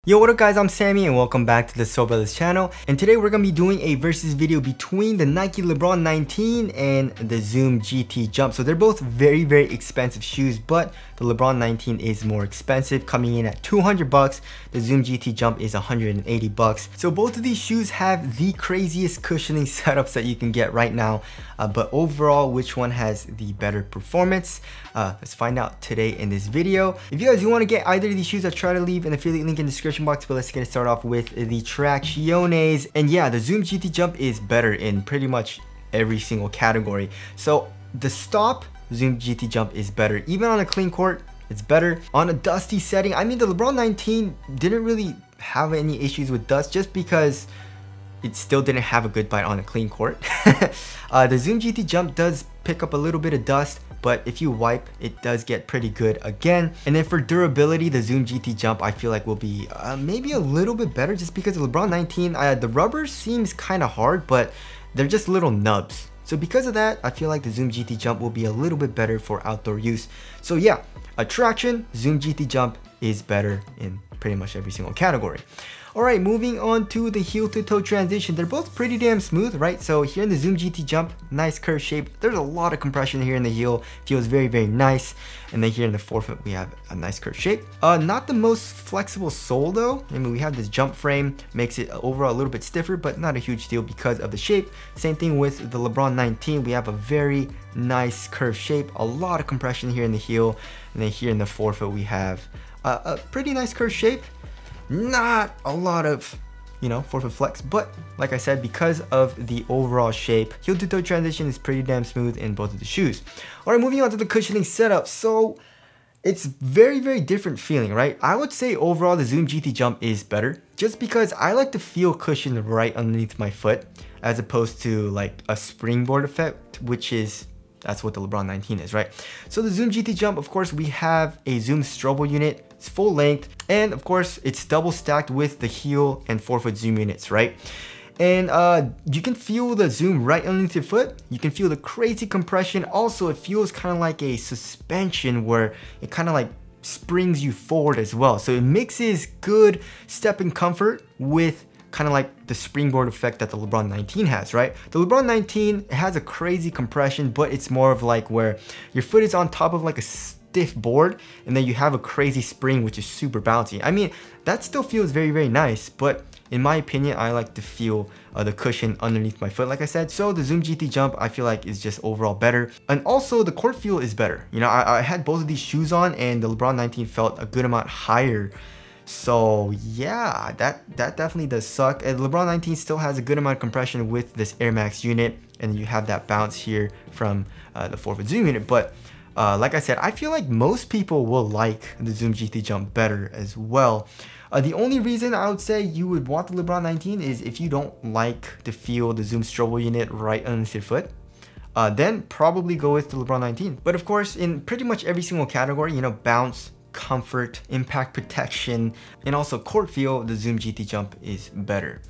Yo, what up guys, I'm Sammy and welcome back to the Soul Brothers channel. And today we're going to be doing a versus video between the Nike Lebron 19 and the Zoom GT Jump. So they're both very expensive shoes, but the Lebron 19 is more expensive, coming in at 200 bucks. The Zoom GT Jump is 180 bucks. So both of these shoes have the craziest cushioning setups that you can get right now. But overall, which one has the better performance? Let's find out today in this video. If you guys do want to get either of these shoes, I'll try to leave an affiliate link in the description box, but let's get it started off with the Tracciones. And yeah, the Zoom GT Jump is better in pretty much every single category. So the stop Zoom GT Jump is better. Even on a clean court, it's better. On a dusty setting, I mean, the Lebron 19 didn't really have any issues with dust just because it still didn't have a good bite on a clean court. The Zoom GT Jump does pick up a little bit of dust, but if you wipe, it does get pretty good again. And then for durability, the Zoom GT Jump I feel like will be maybe a little bit better just because the Lebron 19, the rubber seems kind of hard, but they're just little nubs. So because of that, I feel like the Zoom GT Jump will be a little bit better for outdoor use. So yeah, traction, Zoom GT Jump is better in pretty much every single category. Alright, moving on to the heel to toe transition. They're both pretty damn smooth, right? So here in the Zoom GT Jump, nice curved shape. There's a lot of compression here in the heel. Feels very nice. And then here in the forefoot, we have a nice curved shape. Not the most flexible sole though. I mean, we have this jump frame, makes it overall a little bit stiffer, but not a huge deal because of the shape. Same thing with the Lebron 19. We have a very nice curved shape, a lot of compression here in the heel. And then here in the forefoot, we have a pretty nice curved shape. Not a lot of, forefoot flex, but like I said, because of the overall shape, heel to toe transition is pretty damn smooth in both of the shoes. All right, moving on to the cushioning setup. So it's very different feeling, right? I would say overall the Zoom GT Jump is better just because I like to feel cushion right underneath my foot as opposed to like a springboard effect, that's what the Lebron 19 is, right? So the Zoom GT Jump, of course, we have a Zoom Strobel unit. It's full length, and of course, it's double stacked with the heel and forefoot Zoom units, right? And you can feel the Zoom right underneath your foot. You can feel the crazy compression. Also, it feels kind of like a suspension where it kind of like springs you forward as well. So it mixes good stepping comfort with kind of like the springboard effect that the Lebron 19 has, right? The Lebron 19 has a crazy compression, but it's more of like where your foot is on top of like a stiff board and then you have a crazy spring which is super bouncy. I mean, that still feels very nice, but in my opinion, I like to feel the cushion underneath my foot, like I said. So the Zoom GT Jump I feel like is just overall better, and also the court feel is better. I had both of these shoes on and the Lebron 19 felt a good amount higher. So yeah, that definitely does suck. And LeBron 19 still has a good amount of compression with this Air Max unit, and you have that bounce here from the forefoot Zoom unit. But like I said, I feel like most people will like the Zoom GT Jump better as well. The only reason I would say you would want the Lebron 19 is if you don't like to feel the Zoom Strobel unit right underneath your foot. Then probably go with the Lebron 19. But of course, in pretty much every single category, bounce, comfort, impact protection, and also court feel, the Zoom GT Jump is better.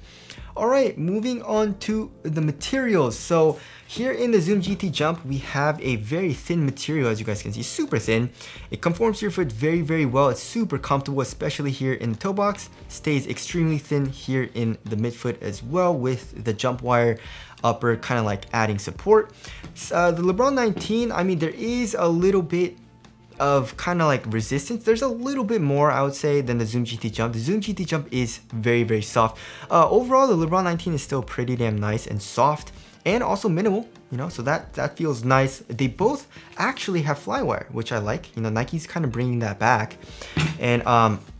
Alright, moving on to the materials. So here in the Zoom GT Jump, we have a very thin material, as you guys can see, super thin. It conforms to your foot very well. It's super comfortable, especially here in the toe box. Stays extremely thin here in the midfoot as well, with the jump wire upper kind of like adding support. The Lebron 19, I mean, there is a little bit of kind of like resistance. There's a little bit more, I would say, than the Zoom GT Jump. The Zoom GT Jump is very soft. Overall, the Lebron 19 is still pretty damn nice and soft, and also minimal, so that feels nice. They both actually have flywire, which I like. Nike's kind of bringing that back. And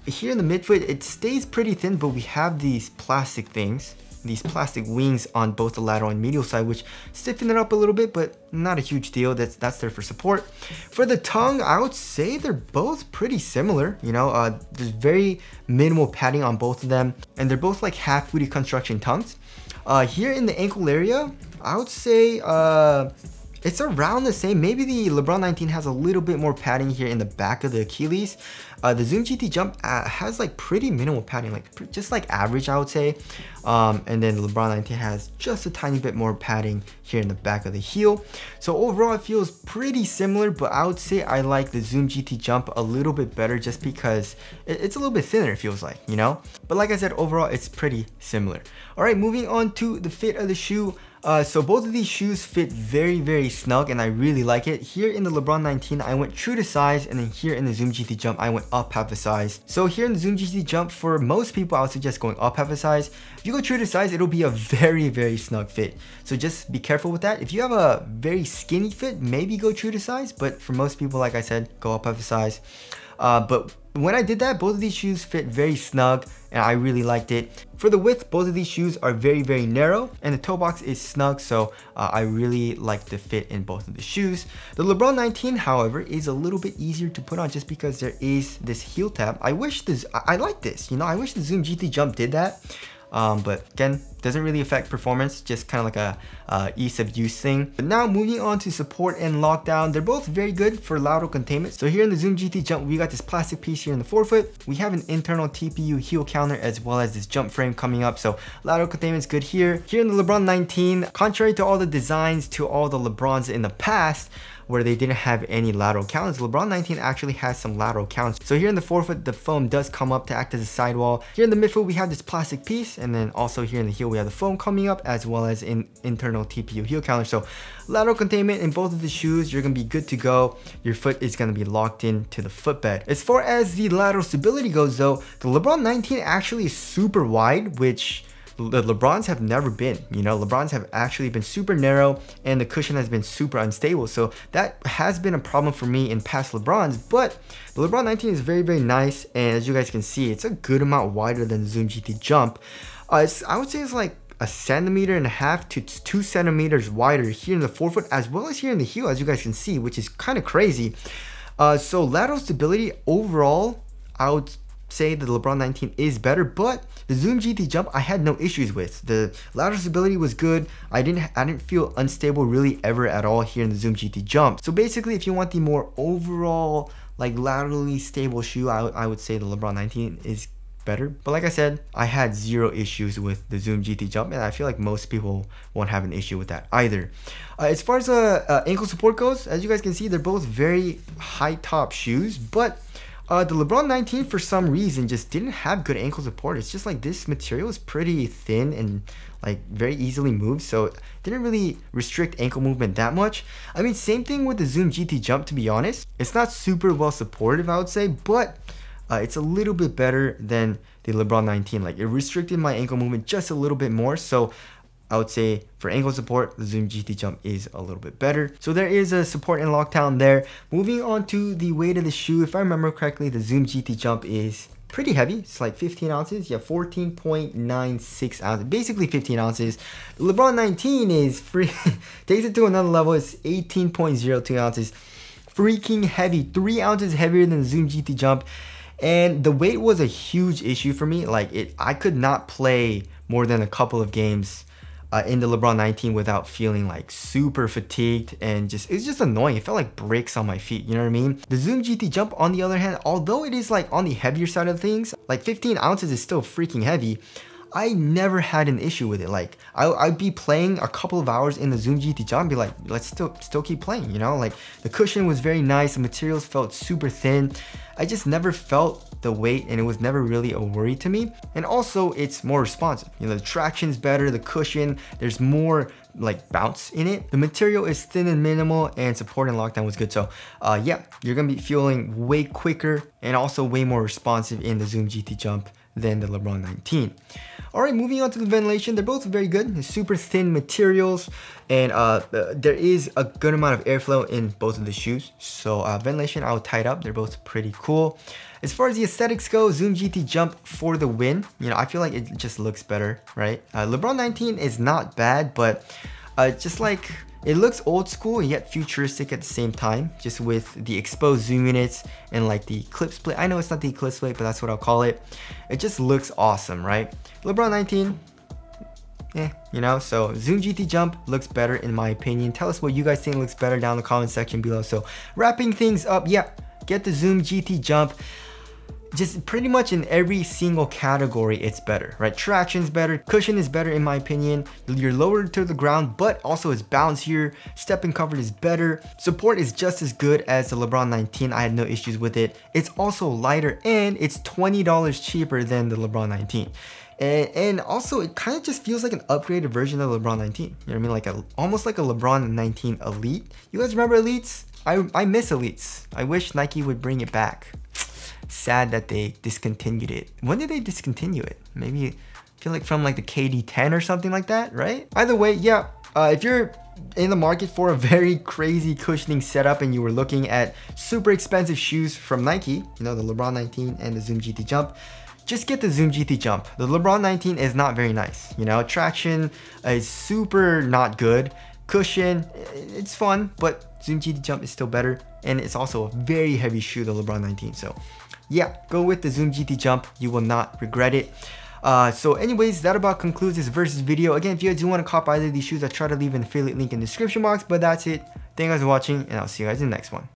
here in the midfoot, it stays pretty thin, but we have these plastic things, these plastic wings on both the lateral and medial side, which stiffen it up a little bit, but not a huge deal. That's there for support. For the tongue, I would say they're both pretty similar. There's very minimal padding on both of them, and they're both like half booty construction tongues. Here in the ankle area, I would say it's around the same. Maybe the LeBron 19 has a little bit more padding here in the back of the Achilles. The Zoom GT Jump has like pretty minimal padding, like just like average, I would say. And then the LeBron 19 has just a tiny bit more padding here in the back of the heel. So overall, it feels pretty similar, but I would say I like the Zoom GT Jump a little bit better just because it's a little bit thinner, it feels like, you know? But like I said, overall, it's pretty similar. All right, moving on to the fit of the shoe. So both of these shoes fit very snug and I really like it. Here in the LeBron 19, I went true to size, and then here in the Zoom GT Jump, I went up half a size. So here in the Zoom GT Jump, for most people, I would suggest going up half a size. If you go true to size, it'll be a very snug fit. So just be careful with that. If you have a very skinny fit, maybe go true to size, but for most people, like I said, go up half a size. But when I did that, both of these shoes fit very snug and I really liked it. For the width, both of these shoes are very narrow and the toe box is snug, so I really like the fit in both of the shoes. The LeBron 19, however, is a little bit easier to put on just because there is this heel tab. I like this, you know, I wish the Zoom GT Jump did that. But again, doesn't really affect performance, just kind of like a ease of use thing. But now moving on to support and lockdown, they're both very good for lateral containment. So here in the Zoom GT Jump, we got this plastic piece here in the forefoot. We have an internal TPU heel counter as well as this jump frame coming up. So lateral containment is good here. Here in the LeBron 19, contrary to all the designs to all the LeBrons in the past, where they didn't have any lateral counts, LeBron 19 actually has some lateral counts. So here in the forefoot, the foam does come up to act as a sidewall. Here in the midfoot, we have this plastic piece, and then also here in the heel, we have the foam coming up as well as an internal TPU heel counter. So lateral containment in both of the shoes, you're gonna be good to go. Your foot is gonna be locked into the footbed. As far as the lateral stability goes though, the LeBron 19 actually is super wide, which the LeBrons have never been. You know, LeBrons have actually been super narrow and the cushion has been super unstable. So that has been a problem for me in past LeBrons, but the LeBron 19 is very nice. And as you guys can see, it's a good amount wider than the Zoom GT Jump. I would say it's like 1.5 cm to 2 centimeters wider here in the forefoot as well as here in the heel, as you guys can see, which is kind of crazy. So lateral stability overall, I would say the LeBron 19 is better, but the Zoom GT Jump I had no issues with. The lateral stability was good. I didn't feel unstable really ever at all here in the Zoom GT Jump. So basically, if you want the more overall like laterally stable shoe, I would say the LeBron 19 is better. But like I said, I had zero issues with the Zoom GT Jump, and I feel like most people won't have an issue with that either. As far as ankle support goes, as you guys can see, they're both very high top shoes, but the LeBron 19 for some reason just didn't have good ankle support. It's just like this material is pretty thin and like very easily moved, so it didn't really restrict ankle movement that much. I mean, same thing with the Zoom GT Jump, to be honest. It's not super well supported, I would say, but it's a little bit better than the LeBron 19. Like, it restricted my ankle movement just a little bit more, so I would say for ankle support, the Zoom GT Jump is a little bit better. So there is a support and lockdown there. Moving on to the weight of the shoe, if I remember correctly, the Zoom GT Jump is pretty heavy. It's like 15 ounces. Yeah, 14.96 ounces, basically 15 ounces. The LeBron 19 is free, takes it to another level. It's 18.02 ounces. Freaking heavy, 3 ounces heavier than the Zoom GT Jump. And the weight was a huge issue for me. Like, I could not play more than a couple of games in the LeBron 19 without feeling like super fatigued, and it's just annoying. It felt like bricks on my feet, you know what I mean? The Zoom GT Jump, on the other hand, although it is like on the heavier side of things, like 15 ounces is still freaking heavy, I never had an issue with it. Like, I'd be playing a couple of hours in the Zoom GT Jump and be like, let's still keep playing, you know? Like, the cushion was very nice, the materials felt super thin. I just never felt the weight, and it was never really a worry to me. And also, it's more responsive. You know, the traction's better, the cushion, there's more like bounce in it. The material is thin and minimal, and support and lockdown was good. So yeah, you're gonna be feeling way quicker and also way more responsive in the Zoom GT Jump than the LeBron 19. All right, moving on to the ventilation. They're both very good. They're super thin materials, and there is a good amount of airflow in both of the shoes. So ventilation, I will tie it up. They're both pretty cool. As far as the aesthetics go, Zoom GT Jump for the win. You know, I feel like it just looks better, right? LeBron 19 is not bad, but just like, it looks old school yet futuristic at the same time, just with the exposed zoom units and like the clip split. I know it's not the eclipse plate, but that's what I'll call it. It just looks awesome, right? LeBron 19, you know, so Zoom GT Jump looks better in my opinion. Tell us what you guys think looks better down in the comment section below. So wrapping things up, yeah, get the Zoom GT Jump. Just pretty much in every single category, it's better, right? Traction's better, cushion is better in my opinion. You're lower to the ground, but also it's bouncier. Step and comfort is better. Support is just as good as the LeBron 19. I had no issues with it. It's also lighter and it's $20 cheaper than the LeBron 19. And also it kind of just feels like an upgraded version of the LeBron 19. You know what I mean? Like almost like a LeBron 19 Elite. You guys remember Elites? I miss Elites. I wish Nike would bring it back. Sad that they discontinued it. When did they discontinue it? Maybe I feel like from like the KD10 or something like that, right? Either way, yeah, if you're in the market for a very crazy cushioning setup and you were looking at super expensive shoes from Nike, you know, the LeBron 19 and the Zoom GT Jump, just get the Zoom GT Jump. The LeBron 19 is not very nice, you know, traction is super not good. Cushion, it's fun, but Zoom GT Jump is still better. And it's also a very heavy shoe, the LeBron 19. So yeah, go with the Zoom GT Jump. You will not regret it. So anyways, that about concludes this versus video. Again, if you guys do want to cop either of these shoes, I'll try to leave an affiliate link in the description box. But that's it. Thank you guys for watching, and I'll see you guys in the next one.